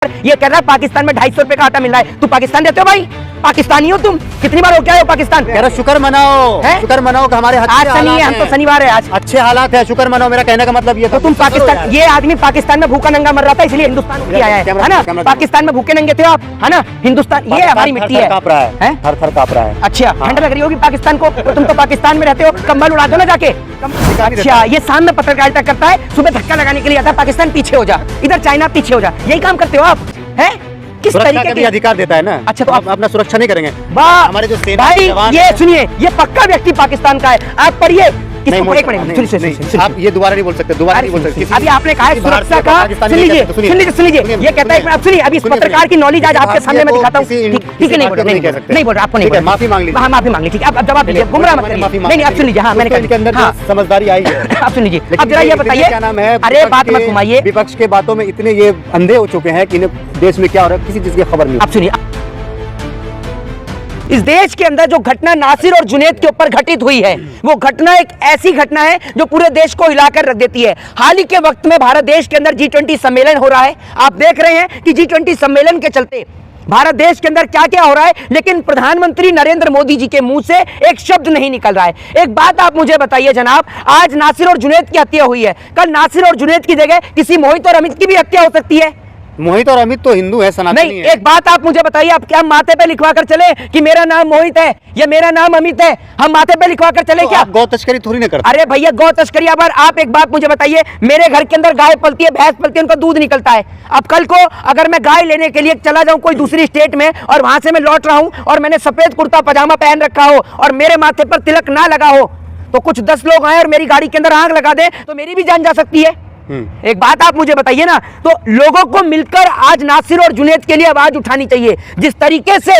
ये कह रहा है पाकिस्तान में 250 रुपए का आटा मिल रहा है। तू पाकिस्तान रहते हो भाई? पाकिस्तानी हो तुम? कितनी बार हो क्या हो पाकिस्तान? कह रहा शुक्र मनाओ, शुक्र मनाओ कि हमारे आज शनि है, हम तो शनिवार है आज। अच्छे हालात है, शुक्र मनाओ। मेरा कहने का मतलब ये तो तुम पाकिस्तान, ये आदमी पाकिस्तान में भूखा नंगा मर रहा था इसलिए हिंदुस्तान में आया है ना? पाकिस्तान में भूखे नंगे थे आप, है ना? हिंदुस्तान ये हमारी मिट्टी है, हर थर कांप रहा है। अच्छा, ठंड लग रही होगी पाकिस्तान को, तो तुम तो पाकिस्तान में रहते हो, कंबल उड़ा दो ना जाके। अच्छा, ये शाम में पत्रकारिता करता है, सुबह धक्का लगाने के लिए आता है, पाकिस्तान पीछे हो जा, इधर चाइना पीछे हो जा, यही काम करते हो आप, हैं? किस तरीके के अधिकार देता है ना? अच्छा, तो आप अपना सुरक्षा नहीं करेंगे? हमारे जो भाई ये सुनिए, ये पक्का व्यक्ति पाकिस्तान का है। आप पढ़िए, आप ये दोबारा नहीं बोल सकते, दोबारा नहीं बोल सकते। अभी आपने कहा सुरक्षा का, सुन लीजिए, ये कहता है, आप सुनिए, अभी इस पत्रकार की नॉलेज आज आपके सामने मैं दिखाता हूँ। ठीक है, नहीं बोल रहा, आपको नहीं बोल, माफी मांग लीजिए। हाँ, माफी मांग लीजिए, ठीक है, अब जवाब दीजिए, गुमराह मत करिए। नहीं, आप सुन लीजिए, हाँ, मैंने इनके अंदर समझदारी आई है। आप सुन लीजिए, अब जरा ये बताइए, क्या नाम है, अरे बात मत घुमाइए। विपक्ष के बातों में इतने ये अंधे हो चुके हैं कि इन्हें देश में क्या हो रहा है किसी चीज की खबर नहीं। आप सुनिए, इस देश के अंदर जो घटना नासिर और जुनैद के ऊपर घटित हुई है, वो घटना एक ऐसी घटना है जो पूरे देश को हिलाकर रख देती है। हाल ही के वक्त में भारत देश के अंदर G20 सम्मेलन हो रहा है। आप देख रहे हैं कि G20 सम्मेलन के चलते भारत देश के अंदर क्या क्या हो रहा है, लेकिन प्रधानमंत्री नरेंद्र मोदी जी के मुंह से एक शब्द नहीं निकल रहा है। एक बात आप मुझे बताइए जनाब, आज नासिर और जुनैद की हत्या हुई है, कल नासिर और जुनैद की जगह किसी मोहित और अमित की भी हत्या हो सकती है। मोहित और अमित तो हिंदू है, सनातनी नहीं, एक बात आप मुझे बताइए, आप क्या माथे पे लिखवा कर चले कि मेरा नाम मोहित है या मेरा नाम अमित है? हम माथे पे लिखवा कर चले? तो क्या गौ तस्करी थोड़ी ना करते? अरे भैया, गौ तस्करी। अब आप एक बात मुझे बताइए, मेरे घर के अंदर गाय पलती है, भैंस पलती है, उनका दूध निकलता है। अब कल को अगर मैं गाय लेने के लिए चला जाऊं कोई दूसरी स्टेट में और वहां से मैं लौट रहा हूं और मैंने सफेद कुर्ता पजामा पहन रखा हो और मेरे माथे पर तिलक ना लगा हो, तो कुछ 10 लोग आए और मेरी गाड़ी के अंदर आग लगा दे तो मेरी भी जान जा सकती है। एक बात आप मुझे बताइए ना, तो लोगों को मिलकर आज नासिर और जुनैद के लिए आवाज उठानी चाहिए। जिस तरीके से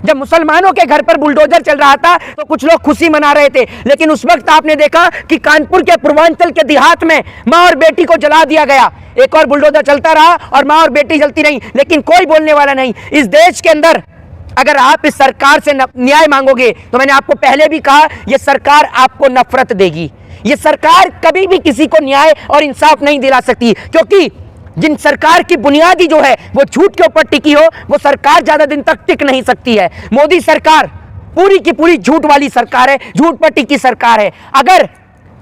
जब मुसलमानों के घर पर बुलडोजर चल रहा था तो कुछ लोग खुशी मना रहे थे, लेकिन उस वक्त आपने देखा कि कानपुर के पूर्वांचल के देहात में मां और बेटी को जला दिया गया। एक और बुलडोजर चलता रहा और मां और बेटी जलती रही, लेकिन कोई बोलने वाला नहीं। इस देश के अंदर अगर आप इस सरकार से न्याय मांगोगे तो मैंने आपको पहले भी कहा, यह सरकार आपको नफरत देगी। ये सरकार कभी भी किसी को न्याय और इंसाफ नहीं दिला सकती, क्योंकि जिन सरकार की बुनियादी जो है वो झूठ के ऊपर टिकी हो, वो सरकार ज्यादा दिन तक टिक नहीं सकती है। मोदी सरकार पूरी की पूरी झूठ वाली सरकार है, झूठ पर टिकी सरकार है। अगर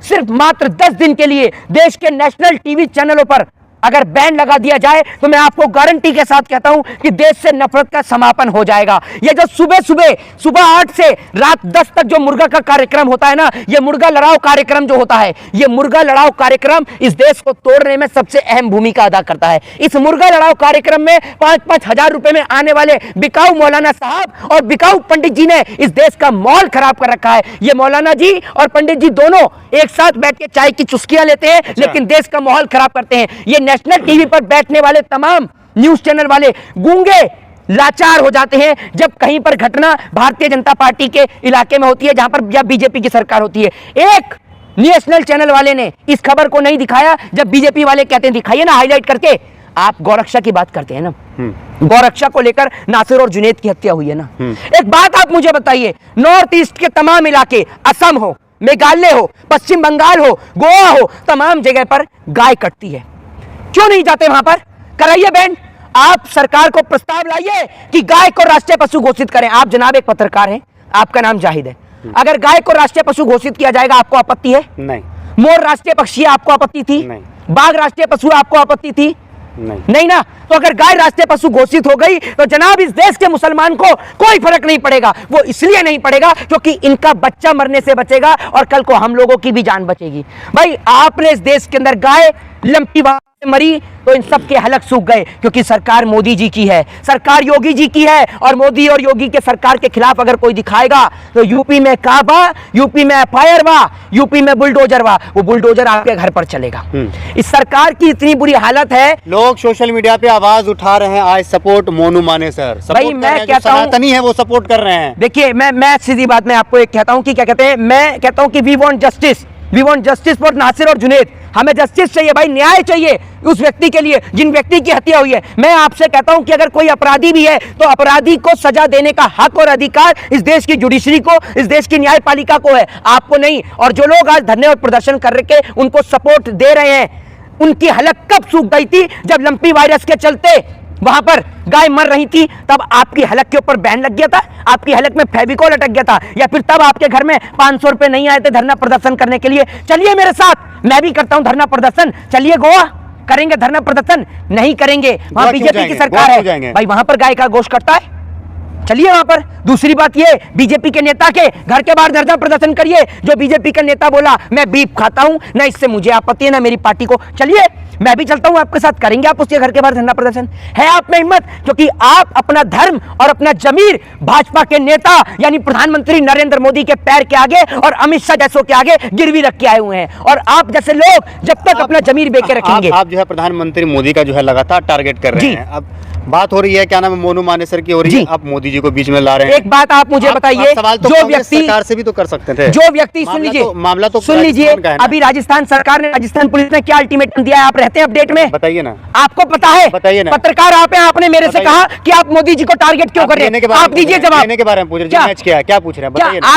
सिर्फ मात्र 10 दिन के लिए देश के नेशनल टीवी चैनलों पर अगर बैन लगा दिया जाए तो मैं आपको गारंटी के साथ कहता हूं कि देश से नफरत का समापन हो जाएगा। ये जो सुबह 8 से रात 10 तक जो मुर्गा का कार्यक्रम होता है ना, ये मुर्गा लड़ाओ कार्यक्रम जो होता है, ये मुर्गा लड़ाओ कार्यक्रम इस देश को तोड़ने में सबसे अहम भूमिका अदा करता है। इस मुर्गा लड़ाओ कार्यक्रम में 5-5 हजार रुपए में आने वाले बिकाऊ मौलाना साहब और बिकाऊ पंडित जी ने इस देश का माहौल खराब कर रखा है। ये मौलाना जी और पंडित जी दोनों एक साथ बैठ के चाय की चुस्कियां लेते हैं, लेकिन देश का माहौल खराब करते हैं। ये नेशनल टीवी पर बैठने वाले तमाम न्यूज चैनल वाले गूंगे लाचार हो जाते हैं जब कहीं पर घटना भारतीय जनता पार्टी के इलाके में होती है, जहां पर या बीजेपी की सरकार होती है। एक नेशनल चैनल वाले ने इस खबर को नहीं दिखाया जब बीजेपी वाले कहते हैं दिखाइए ना हाईलाइट करके। आप गौरक्षा की बात करते हैं ना, गौरक्षा को लेकर नासिर और जुनैद की हत्या हुई है ना। एक बात आप मुझे बताइए, नॉर्थ ईस्ट के तमाम इलाके, असम हो, मेघालय हो, पश्चिम बंगाल हो, गोवा हो, तमाम जगह पर गाय कटती है। क्यों नहीं जाते वहां पर? कराइए बैन। आप सरकार को प्रस्ताव लाइए कि गाय को राष्ट्रीय पशु घोषित करें। आप जनाब एक पत्रकार हैं, आपका नाम जाहिद है, अगर गाय को राष्ट्रीय पशु घोषित किया जाएगा आपको आपत्ति है? नहीं। मोर राष्ट्रीय पक्षी आपको आपत्ति थी? नहीं। बाघ राष्ट्रीय पशु आपको आपत्ति थी? नहीं ना। तो अगर गाय राष्ट्रीय पशु घोषित हो गई तो जनाब इस देश के मुसलमान को कोई फर्क नहीं पड़ेगा। वो इसलिए नहीं पड़ेगा क्योंकि इनका बच्चा मरने से बचेगा और कल को हम लोगों की भी जान बचेगी। भाई आपने इस देश के अंदर गाय लंपी मरी तो इन सब के हलक सूख गए, क्योंकि सरकार मोदी जी की है, सरकार योगी जी की है। और मोदी और योगी के सरकार के खिलाफ अगर कोई दिखाएगा तो यूपी में काबा, यूपी में एफआईआर वा, यूपी में बुलडोजर वा, वो बुलडोजर आपके घर पर चलेगा। इस सरकार की इतनी बुरी हालत है। लोग सोशल मीडिया पे आवाज उठा रहे हैं, आई सपोर्ट मोनू मानेसर। भाई मैं कहता हूँ है वो सपोर्ट कर रहे हैं। देखिए मैं सीधी बात में आपको एक कहता हूँ कि क्या कहते हैं, मैं कहता हूँ कि we want justice for Nasir और जुनैद। हमें जस्टिस चाहिए भाई, न्याय चाहिए उस व्यक्ति के लिए जिन व्यक्ति की हत्या हुई है। मैं आपसे कहता हूं कि अगर कोई अपराधी भी है तो अपराधी को सजा देने का हक और अधिकार इस देश की जुडिशरी को, इस देश की न्यायपालिका को है, आपको नहीं। और जो लोग आज धरने और प्रदर्शन कर के उनको सपोर्ट दे रहे हैं, उनकी हलक कब सूख गई थी? जब लंपी वायरस के चलते वहां पर गाय मर रही थी, तब आपकी हलक के ऊपर बैन लग गया था, आपकी हलक में फेविकोल अटक गया था, या फिर तब आपके घर में 500 रुपए नहीं आए थे धरना प्रदर्शन करने के लिए? चलिए मेरे साथ, मैं भी करता हूं धरना प्रदर्शन। चलिए गोवा करेंगे धरना प्रदर्शन? नहीं करेंगे, वहां बीजेपी की सरकार है भाई, वहां पर गाय का गोश्त कटता है। चलिए वहां पर। दूसरी बात ये, बीजेपी के नेता के घर के बाहर धरना प्रदर्शन करिए। जो बीजेपी का नेता बोला मैं बीफ खाता हूं, ना इससे मुझे आपत्ति है ना मेरी पार्टी को, चलिए मैं भी चलता हूं आपके साथ, करेंगे आप उसके घर के बाहर धरना प्रदर्शन। है आप में हिम्मत? क्योंकि आप अपना धर्म और अपना जमीर भाजपा के नेता यानी प्रधानमंत्री नरेंद्र मोदी के पैर के आगे और अमित शाह जैसों के आगे गिरवी रख के आए हुए हैं, और आप जैसे लोग जब तक अपना जमीर बेचे रखेंगे। आप जो है प्रधानमंत्री मोदी का जो है लगातार टारगेट कर रहे हैं। अब बात हो रही है, क्या नाम है, मोनू मानेसर की हो रही है, आप मोदी जी को बीच में ला रहे हैं। एक बात आप मुझे बताइए, सवाल तो जो व्यक्ति सरकार से भी तो कर सकते थे, जो व्यक्ति, सुन लीजिए मामला तो सुन लीजिए, अभी राजस्थान सरकार ने, राजस्थान पुलिस ने क्या अल्टीमेटम दिया है? आप रहते हैं अपडेट में, बताइए ना, आपको पता है? बताइए ना। पत्रकार आप हैं, आपने मेरे से कहा कि आप मोदी जी को टारगेट क्यों कर रहे हैं? आप दीजिए जवाब। के बारे में पूछ रहे हैं, क्या पूछ रहे हैं, बताइए ना।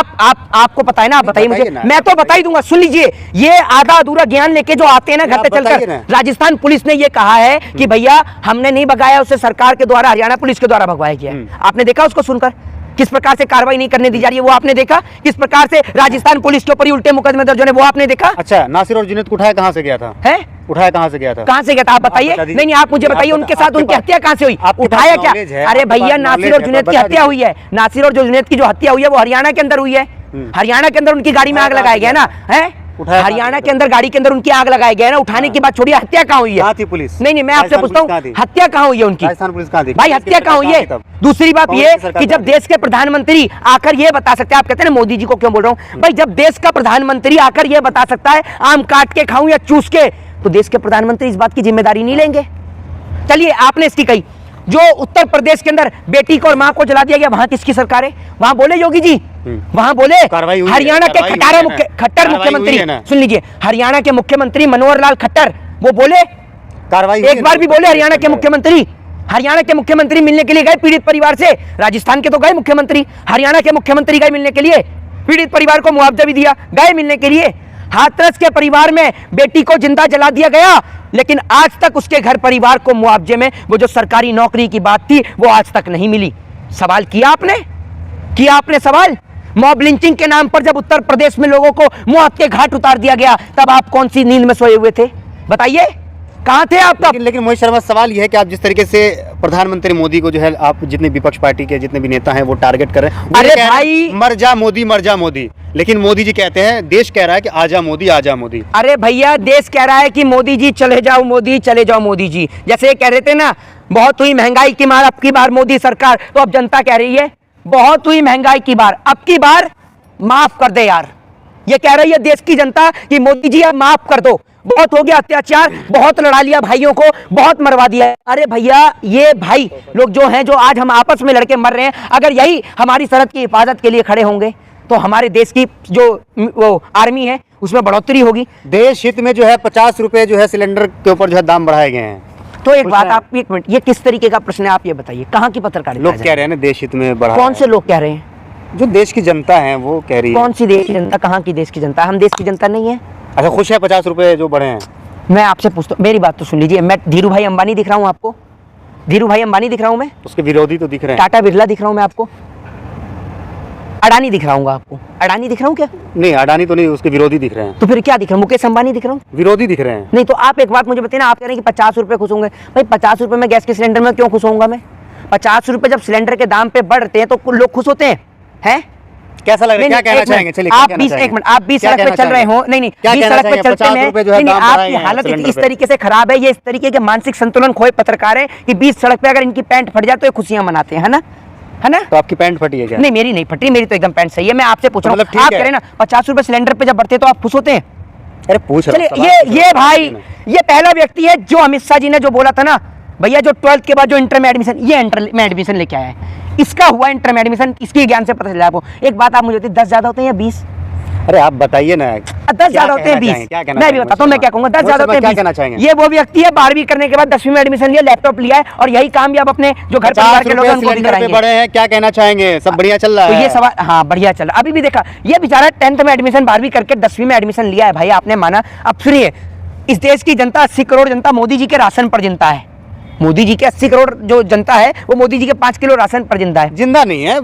आपको पता है ना, आप बताइए मुझे, मैं तो बता ही दूंगा। सुन लीजिए, ये आधा अधूरा ज्ञान लेके जो आते हैं ना घर पे चलकर, राजस्थान पुलिस ने ये कहा है कि भैया हमने नहीं भगाया उसे, सरकार के द्वारा, हरियाणा पुलिस के द्वारा भगवाया गया। आपने देखा उसको सुनकर किस प्रकार से कार्रवाई नहीं करने दी जा रही है? वो आपने देखा किस प्रकार से राजस्थान पुलिस के ऊपर ही उल्टे मुकदमे दर्ज होने? वो आपने देखा? अच्छा, नासिर और जुनैद को उठाया कहां से गया था? है उठाया कहां से गया था? कहां से गया था आप बताइए। नहीं आप मुझे बताइए, उनके साथ उनकी हत्या कहां से हुई? उठाया क्या? अरे भैया, नासिर और जुनैद की हत्या हुई है। नासिर और जुनैद की जो हत्या हुई है वो हरियाणा के अंदर हुई है। हरियाणा के अंदर उनकी गाड़ी में आग लगाया गया ना, है? हरियाणा के अंदर गाड़ी के अंदर उनकी आग लगाई गई है ना। उठाने की बात छोड़िए, हत्या कहाँ हुई है? पुलिस नहीं मैं आपसे पूछता हूँ, हत्या कहाँ हुई है उनकी? राजस्थान पुलिस कहाँ थी भाई? हत्या कहाँ हुई है? दूसरी बात ये कि जब देश के प्रधानमंत्री आकर ये बता सकते हैं, आप कहते हैं ना मोदी जी को क्यों बोल रहा हूँ भाई, जब देश का प्रधानमंत्री आकर ये बता सकता है आम काट के खाऊं या चूस के, तो देश के प्रधानमंत्री इस बात की जिम्मेदारी नहीं लेंगे? चलिए आपने इसकी कही, जो उत्तर प्रदेश के अंदर बेटी को और मां को जला दिया गया, वहां किसकी सरकार है? वहां बोले योगी जी, वहां बोले हरियाणा के खट्टर मुख्यमंत्री, सुन लीजिए, हरियाणा के मुख्यमंत्री मनोहर लाल खट्टर, वो बोले कार्रवाई एक बार भी बोले? हरियाणा के मुख्यमंत्री, हरियाणा के मुख्यमंत्री मिलने के लिए गए पीड़ित परिवार से। राजस्थान के तो गए मुख्यमंत्री, हरियाणा के मुख्यमंत्री गए मिलने के लिए, पीड़ित परिवार को मुआवजा भी दिया, गए मिलने के लिए। हाथरस के परिवार में बेटी को जिंदा जला दिया गया, लेकिन आज तक उसके घर परिवार को मुआवजे में वो जो सरकारी नौकरी की बात थी वो आज तक नहीं मिली। सवाल किया आपने सवाल? मॉब लिंचिंग के नाम पर जब उत्तर प्रदेश में लोगों को मौत के घाट उतार दिया गया, तब आप कौन सी नींद में सोए हुए थे? बताइए कहां थे आप तब? लेकिन मोहित शर्मा, सवाल यह है कि आप जिस तरीके से प्रधानमंत्री मोदी को जो है, आप जितने विपक्ष पार्टी के जितने भी नेता हैं वो टारगेट कर रहे हैं। अरे भाई, मर जा मोदी, लेकिन मोदी जी कहते हैं, देश कह रहा है कि आजा मोदी। अरे भैया, देश कह रहा है कि मोदी जी चले जाओ मोदी जी। जैसे कह रहे थे ना, बहुत हुई महंगाई की मार, अब की बार मोदी सरकार, तो अब जनता कह रही है बहुत हुई महंगाई की बार, अब की बार माफ कर दे यार। ये कह रही है देश की जनता कि मोदी जी अब माफ कर दो, बहुत हो गया अत्याचार, बहुत लड़ा लिया भाइयों को, बहुत मरवा दिया। अरे भैया, ये भाई लोग जो हैं, जो आज हम आपस में लड़के मर रहे हैं, अगर यही हमारी सरहद की हिफाजत के लिए खड़े होंगे तो हमारे देश की जो वो आर्मी है उसमें बढ़ोतरी होगी। देश हित में जो है 50 रुपए जो है सिलेंडर के ऊपर जो है दाम बढ़ाए गए हैं। तो एक बात, आप एक मिनट, ये किस तरीके का प्रश्न है आप ये बताइए? कहाँ की पत्रकारिता? लोग कह रहे हैं ना देश हित में बढ़ा। कौन से लोग कह रहे हैं? जो देश की जनता है वो कह रही है। कौन सी देश की जनता? कहाँ की देश की जनता? हम देश की जनता नहीं है। अच्छा, खुश है 50 रुपए जो बढ़े हैं? मैं आपसे पूछता हूँ, मेरी बात तो सुन लीजिए, मैं धीरू भाई अंबानी दिख रहा हूँ आपको? धीरू भाई अंबानी दिख रहा हूँ मैं? उसके विरोधी तो दिख रहे हैं। टाटा बिरला दिख रहा हूँ मैं आपको? अडानी दिख रहा हूँ आपको? अडानी दिख रहा हूँ क्या? नहीं, अडानी तो नहीं, उसके विरोधी दिख रहे हैं। तो फिर क्या दिख रहा हूँ? मुकेश अंबानी दिख रहा हूँ? विरोधी दिख रहे हैं। नहीं तो आप एक बात मुझे बताइए ना, आप कह रहे हैं कि 50 रुपए खुश होंगे। भाई 50 रुपए में गैस के सिलेंडर में क्यों खुश होऊंगा मैं? 50 रुपए जब सिलेंडर के दाम पे बढ़ते हैं तो लोग खुश होते हैं? कैसा लग रहा है? क्या कहना चाहेंगे? चलिए, आप 20 सड़क पे चल रहे हो, नहीं 20 सड़क पे चलते हैं, नहीं आपकी हालत इस तरीके से खराब है, ये इस तरीके के मानसिक संतुलन खोए पत्रकार है कि 20 सड़क पे अगर इनकी पैंट फट जाए तो ये खुशियां मनाते हैं, है ना? तो आपकी पैंट फटी है क्या? नहीं, मेरी नहीं फटी, मेरी तो एकदम पैंट सही है। मैं आपसे पूछ रहा हूँ, आप कह रहे ना 50 रुपए सिलेंडर पे जब बढ़ते तो आप खुश होते हैं? अरे पूछ रहा हूं। चलिए, ये भाई, ये पहला व्यक्ति है जो अमित शाह जी ने जो बोला था ना, भैया जो 12th के बाद जो इंटर में एडमिशन, ये इंटर में एडमिशन लेके आया है, इसका हुआ इंटर में एडमिशन, इसके ज्ञान से पता चला आपको। एक बात आप मुझे बताइए, 10 ज्यादा होते हैं या 20? अरे आप बताइए ना। 10 ज्यादा होते हैं 20? मैं भी बताता हूँ मैं क्या कहूँगा, 10 ज्यादा होते हैं 20। ये वो व्यक्ति है 12वीं करने के बाद 10वीं में एडमिशन लिया, लैपटॉप लिया है, और यही काम भी आप अपने जो घर परिवार के लोग हैं उनको भी कराएंगे। बड़े हैं, क्या कहना चाहेंगे? सब बढ़िया चल रहा है? तो ये सवाल, हाँ बढ़िया चल रहा है। अभी भी देखा, ये बेचारा 10th में एडमिशन 12वीं करके 10वीं में एडमिशन लिया है भाई, आपने माना। अब सुनिए, इस देश की जनता 80 करोड़ जनता मोदी जी के राशन पर जिंदा है, मोदी जी के 80 करोड़ जो जनता है वो मोदी जी के 5 किलो राशन पर जिंदा है। जिंदा नहीं है,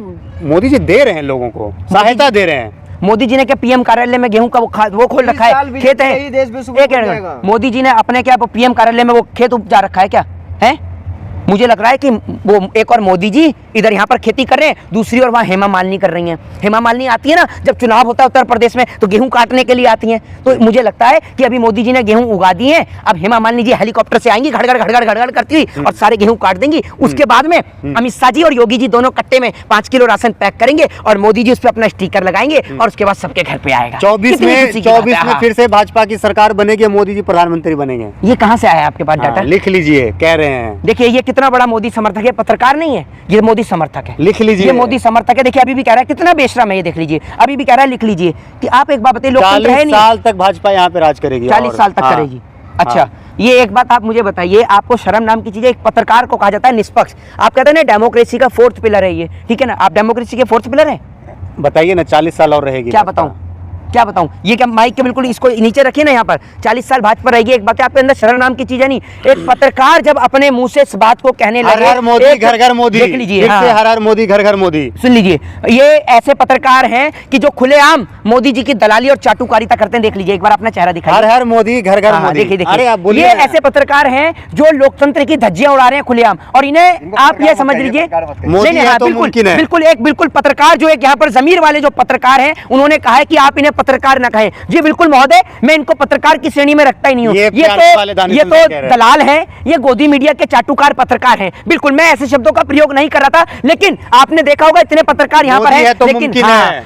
मोदी जी दे रहे हैं लोगों को, सहायता दे रहे हैं। मोदी जी ने क्या पीएम कार्यालय में गेहूं का वो खोल रखा है, खेत है? एक मिनट, मोदी जी ने अपने क्या पीएम कार्यालय में वो खेत उपजा रखा है क्या है? मुझे लग रहा है कि वो एक और मोदी जी इधर यहाँ पर खेती कर रहे हैं, दूसरी ओर वहाँ हेमा मालिनी कर रही हैं। हेमा मालिनी आती है ना जब चुनाव होता है उत्तर प्रदेश में, तो गेहूं काटने के लिए आती हैं। तो मुझे लगता है कि अभी मोदी जी ने गेहूं उगा दिए हैं, अब हेमा मालिनी जी हेलीकॉप्टर से आएंगी घड़घड़ घड़घड़ घड़घड़ करती हुई और सारे गेहूं काट देंगी। उसके बाद में अमित शाह जी और योगी जी दोनों कट्टे में 5 किलो राशन पैक करेंगे और मोदी जी उस पर अपना स्टिकर लगाएंगे और उसके बाद सबके घर पे आएगा। 24 में फिर से भाजपा की सरकार बनेगी, मोदी जी प्रधानमंत्री बनेंगे। ये कहाँ से आया आपके पास डाटा? लिख लीजिए, कह रहे हैं। देखिए ये कितना बड़ा मोदी समर्थक है, पत्रकार नहीं है, ये मोदी समर्थक है। लिख लीजिए, ये मोदी समर्थक है। देखिए अभी भी कह रहा है, कितना बेशरम है ये, देख लीजिए अभी भी कह रहा है, लिख लीजिए कि आप एक बात बताइए, लोकतंत्र है नहीं? 40 साल तक भाजपा यहाँ पे राज करेगी। 40 साल तक करेगी। अच्छा ये एक बात आप मुझे बताइए, आपको शर्म नाम की चीज है? एक पत्रकार को कहा जाता है निष्पक्ष। आप कहते हैं ना डेमोक्रेसी का 4th पिलर है ये, ठीक है ना? आप डेमोक्रेसी के 4th पिलर है? बताइए ना, 40 साल और रहेगी। क्या बताऊं, क्या बताऊं? ये क्या माइक के बिल्कुल इसको नीचे रखिए ना, यहाँ पर 40 साल भाजपा रहेगी। एक बात है, आपके अंदर शर्म नाम की चीज है नहीं। एक पत्रकार जब अपने मुंह से इस बात को कहने लगे, हर मोदी घर घर मोदी, देख लीजिए, हर मोदी घर घर मोदी। सुन लीजिए, ये ऐसे पत्रकार हैं कि जो खुलेआम मोदी जी की दलाली और चाटुकारिता करते हैं। देख लीजिए एक बार अपना चेहरा दिखाइए। हर मोदी घर घर मोदी। देखिए अरे आप बोलिए, ये ऐसे पत्रकार हैं जो लोकतंत्र की धज्जियां उड़ा रहे हैं खुलेआम, और इन्हें आप ये समझ लीजिए, बिल्कुल पत्रकार जो एक यहाँ पर जमीर वाले जो पत्रकार हैं, उन्होंने कहा है कि आप इन्हें पत्रकार न कहें। जी बिल्कुल महोदय, मैं इनको पत्रकार की श्रेणी में रखता ही नहीं हूँ। ये तो दलाल हैं, ये गोदी मीडिया के चाटुकार पत्रकार हैं। बिल्कुल मैं ऐसे शब्दों का प्रयोग नहीं कर रहा था, लेकिन आपने देखा होगा इतने पत्रकार यहाँ पर हैं, लेकिन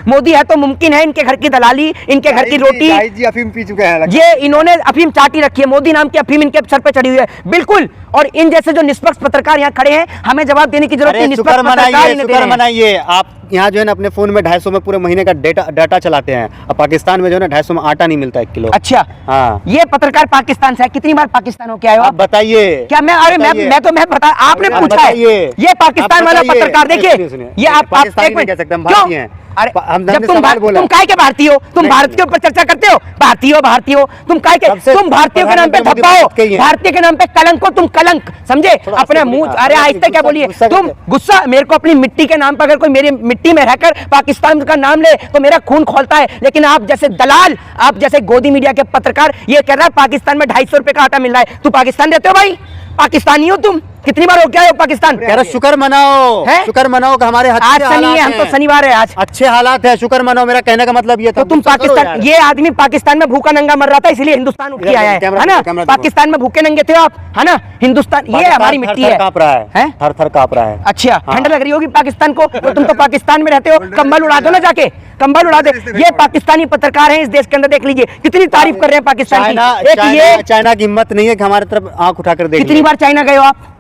मोदी है तो मुमकिन है, इनके घर की दलाली, इनके घर की रोटी, अफीम पी चुके हैं, ये इन्होंने अफीम चाटी रखी है, मोदी नाम की अफीम इनके सर पे चढ़ी हुई है। बिल्कुल, और इन जैसे जो निष्पक्ष पत्रकार यहाँ खड़े हैं, हमें जवाब देने की जरूरत नहीं। मनाइए आप यहाँ जो है ना अपने फोन में 250 में पूरे महीने का डाटा चलाते हैं, अब पाकिस्तान में जो है ना 250 में आटा नहीं मिलता 1 किलो। अच्छा हाँ, ये पत्रकार पाकिस्तान से है, कितनी बार पाकिस्तान हो क्या है? आप बताइए क्या मैं, अरे मैं बता, आपने पूछा है, ये पाकिस्तान वाला पत्रकार, देखिए ये आप पाकिस्तानी नहीं कह सकते, हम भारतीय हैं। अरे जब तुम काय के भारतीय हो, तुम भारतीयों पर चर्चा करते हो, भारतीय हो तुम काय के, तुम भारतीयों के नाम पे धब्बाओ, भारतीय के नाम पे कलंक हो, तुम कलंक समझे अपने मुंह। अरे आहिस्ते क्या बोलिए तुम, गुस्सा मेरे को अपनी मिट्टी के नाम पर, अगर कोई मेरी मिट्टी में रहकर पाकिस्तान का नाम ले तो मेरा खून खोलता है, लेकिन आप जैसे दलाल, आप जैसे गोदी मीडिया के पत्रकार ये कह रहा है पाकिस्तान में 250 रुपए का आटा मिल रहा है। तू पाकिस्तान रहते हो भाई, पाकिस्तानी हो तुम, कितनी बार हो क्या हो पाकिस्तान? शुक्र मनाओ, शुक्र मनाओ कि हमारे आज शनि है, हम तो शनिवार है, आज अच्छे हालात है, शुक्र मनाओ। मेरा कहने का मतलब ये था, तो तुम पाकिस्तान, ये आदमी पाकिस्तान में भूखा नंगा मर रहा था, इसलिए हिंदुस्तान उठ के आया है ना? पाकिस्तान में भूखे नंगे थे आप, है ना? हिंदुस्तान ये हमारी मिट्टी है, कांप रहा है, थर कांप रहा है। अच्छा ठंड लग रही होगी पाकिस्तान को, तो तुम तो पाकिस्तान में रहते हो, कंबल उड़ा दो ना जाके, कंबल उड़ा दे। ये पाकिस्तानी पत्रकार हैं इस देश के अंदर, देख लीजिए कितनी तारीफ कर रहे हैं पाकिस्तान की। चाइना की हिम्मत नहीं है कि हमारे तरफ आंख उठाकर देखें। कितनी बार चाइना गए हो आप,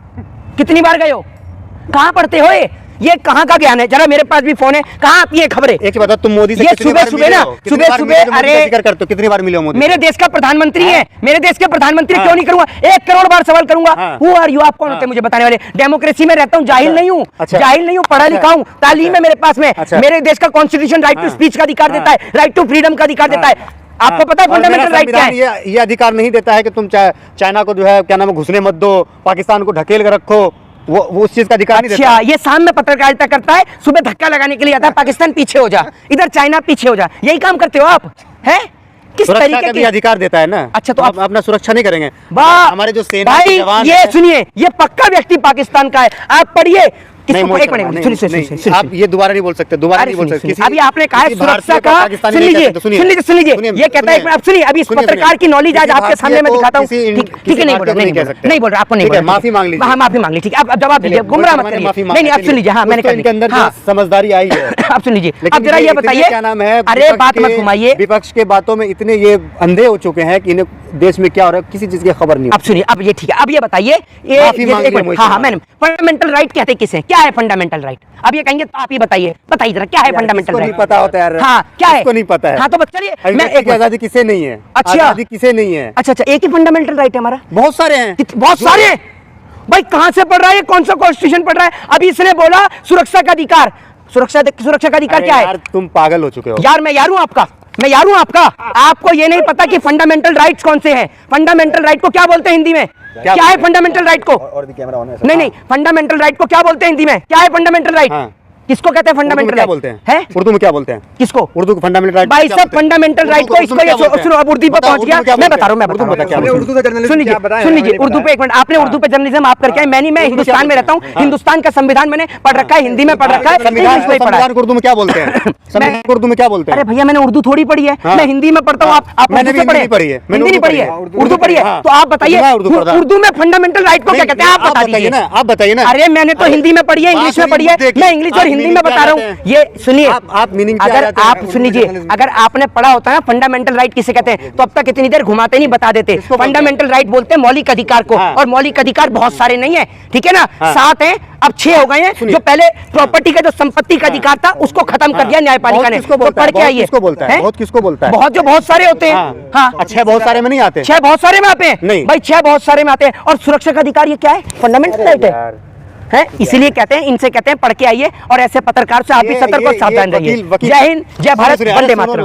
कितनी बार गए हो, कहाँ पढ़ते हो ये कहाँ का ज्ञान है? जरा मेरे पास भी फोन है, कहाँ आती है खबरें? एक बात तुम मोदी से ये सुबह ना सुबह अरे कितनी बार मिले हो मोदी? मेरे देश का प्रधानमंत्री है, मेरे देश के प्रधानमंत्री क्यों नहीं करूंगा? 1 करोड़ बार सवाल करूंगा। हु आर यू, आप कौन होते हैं मुझे बताने वाले? डेमोक्रेसी में रहता हूँ, जाहिल नहीं हूँ, जाहिल नहीं हूँ, पढ़ा लिखा हूँ, तालीम है मेरे पास में। मेरे देश का कॉन्स्टिट्यूशन राइट टू स्पीच का अधिकार देता है, राइट टू फ्रीडम का अधिकार देता है। आपको पता है फंडामेंटल राइट क्या है? ये अधिकार नहीं देता है कि तुम चाइना को जो है क्या नाम है घुसने मत दो, पाकिस्तान को ढकेल कर रखो, वो उस चीज का अधिकार नहीं देता। अच्छा, ये शाम में पत्रकारिता करता है, सुबह धक्का लगाने के लिए आता है, पाकिस्तान पीछे हो जा, इधर चाइना पीछे हो जा, यही काम करते हो आप हैं? किस तरीके का भी अधिकार देता है ना? अच्छा, तो आप अपना सुरक्षा नहीं करेंगे? हमारे जो सेना के जवान, ये सुनिए, ये पक्का व्यक्ति पाकिस्तान का है, आप पढ़िए। आप ये दोबारा नहीं बोल सकते, दोबारा नहीं बोल सकते। अभी आपने कहा सुरक्षा का, सुन लीजिए, ये कहता है, अब सुनिए, अभी इस पत्रकार की नॉलेज आज आपके सामने मैं दिखाता हूँ, ठीक है? नहीं बोल रहा, आपको नहीं बोल रहा, माफी मांग लीजिए। हाँ माफी मांग ली, ठीक है? अब जवाब दीजिए, गुमराह मत करिए। नहीं आप सुन लीजिए, हाँ मैंने इनके अंदर समझदारी आई है, आप सुन लीजिए। अब जरा ये बताइए, क्या नाम है, अरे बात मत घुमाइए, विपक्ष के बातों में इतने ये अंधे हो चुके हैं कि इन्हें देश में क्या हो रहा है किसी चीज की खबर नहीं। अब सुनिए, अब ये ठीक है, अब ये बताइए, हाँ मैंने फंडामेंटल राइट कहते किसे, क्या है फंडामेंटल राइट? अब ये कहेंगे तो आप ही बताइए जरा, क्या है फंडामेंटल राइट? पता होता है यार, हाँ क्या है, इसको नहीं पता है। हाँ तो चलिए, मैं एक आजादी किसे नहीं है? अच्छा, आजादी किसे नहीं है? अच्छा, एक ही फंडामेंटल राइट है हमारा? बहुत सारे हैं, बहुत सारे। भाई कहां से पढ़ रहा है, कौन सा कॉन्स्टिट्यूशन पढ़ रहा है? अभी इसने बोला सुरक्षा का अधिकार, सुरक्षा का अधिकार क्या है? तुम पागल हो चुके हो यार, मैं यार हूं आपका, मैं यार हूं आपका? आपको ये नहीं पता कि फंडामेंटल राइट्स कौन से हैं? फंडामेंटल राइट को क्या बोलते हैं हिंदी में? क्या है फंडामेंटल राइट को? और भी कैमरा ऑन है सर। नहीं नहीं, फंडामेंटल राइट को क्या बोलते हैं हिंदी में? क्या है फंडामेंटल राइट? हाँ। किसको कहते हैं उर्दू में फंडामेंटल क्या राइट? बोलते हैं? है उर्दू में क्या बोलते हैं? किसको? उर्दू को फंडामेंटल राइट भाई सब फंडामेंटल राइट को इसको ये सुनो, अब उर्दू पे पहुंच गया। मैं बता रहा हूं, मैं बता रहा हूं। उर्दू का जर्नलिज्म सुन लीजिए, सुन लीजिए, उर्दू पे एक मिनट, आपने उर्दू पे जर्नलिज्म आप करके आए, मैं हिंदुस्तान में रहता हूँ, हिंदुस्तान का संविधान मैंने पढ़ रखा है, हिंदी में पढ़ रखा है, इंग्लिश में पढ़ा है। संविधान को उर्दू में क्या बोलते हैं? संविधान को उर्दू में क्या बोलते हैं? अरे भैया मैंने उर्दू थोड़ी पढ़ी है, मैं हिंदी में पढ़ता हूँ। आप मैंने उर्दू भी से पढ़े? हिंदी पढ़ी है, मैंने हिंदी नहीं उर्दू पढ़ी है, पढ़ी है। उर्दू पढ़ी है। हाँ। तो आप बताइए मैं उर्दू पढ़ता हूं। उर्दू में फंडामेंटल राइट को क्या कहते हैं? आप बता दीजिए ना, आप बताइए ना। अरे मैंने तो हिंदी में पढ़ी है, इंग्लिश में पढ़ी है, मैं इंग्लिश और हिंदी में बता रहा हूँ। ये सुनिए, आप मीनिंग अगर आप सुन लीजिए, अगर आपने पढ़ा होता है फंडामेंटल राइट किसे कहते हैं, तो अब तक इतनी देर घुमाते नहीं बता देते। फंडामेंटल राइट बोलते हैं मौलिक अधिकार को, और मौलिक अधिकार बहुत सारे नहीं है, ठीक है ना? 7 हैं, अब 6 हो गए हैं। जो पहले प्रॉपर्टी का जो संपत्ति का अधिकार था उसको खत्म कर दिया न्यायपालिका ने। तो पढ़ के आइए। किसको बोलता है? बहुत किसको बोलता है? बहुत, जो बहुत सारे होते हैं। हाँ, अच्छा, बहुत सारे में नहीं आते? 6 बहुत सारे में आते हैं नहीं भाई, 6 बहुत सारे में आते हैं। और सुरक्षा का अधिकार ये क्या है? फंडामेंटल राइट है, इसीलिए कहते हैं, इनसे कहते हैं पढ़ के आइए, और ऐसे पत्रकार से आप भी सतर्क और सावधान रहिए। जय हिंद, जय भारत, वंदे मातरम।